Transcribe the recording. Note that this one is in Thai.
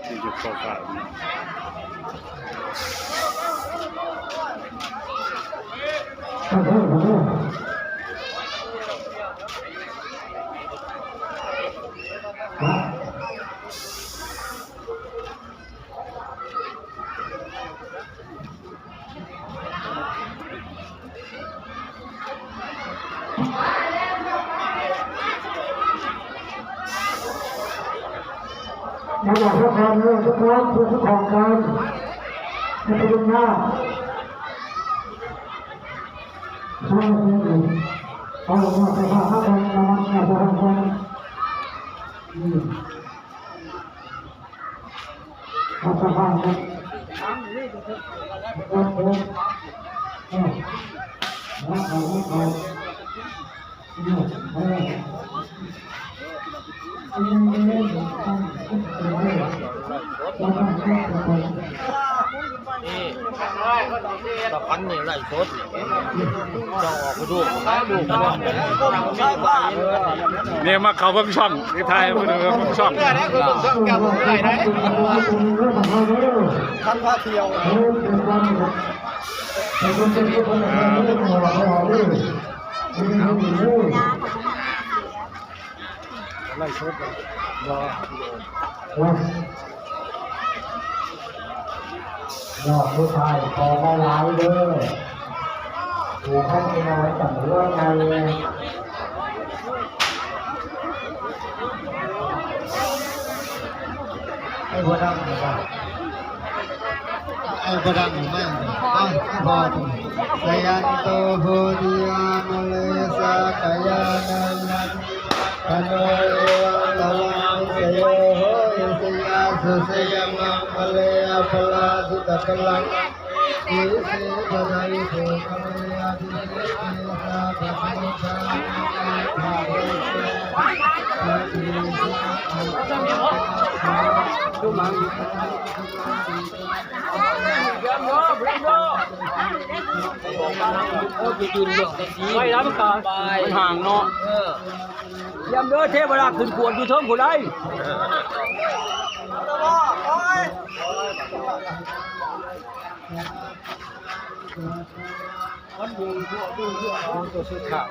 ที่จุดโฟกัสมาจากทุกคนเลยทุกคนทุกของกันให้ไปดูหน้าช่างมันดีเอาลงมาไปว่าคนเรามันเนี่ยจะทำคนทำสภาพกันโอ้โหมาเอาตะพันนี่ไรสดจะออกไปดูเนี่ยมาเขาเบิ่งช่องที่ไทยมาดูเบิ่งช่องท่านพระเที่ยวไรสดยอดผู้ชายพอได้ร้ายเด้อถูกให้น้อยจังเรื่องไงไอ้บัวดำเหรอไอ้บัวดำไม่เอาพอถึงสยันโตโหติยามเลสากายานันพโนเอวังลาวังเสยโหยสยาสุสยมังพเลอพลาสุตตะลังอิเสปะไดโภคะเมยาติเสเสสาภะโมชาภาเวเสภะติสุมังไปแล้วมันขาดมันห่างเนาะยำเด้อเทวดาขึ้นขวดอยู่เทิงผู้ใดมันอยู่ตัวสุดท้าย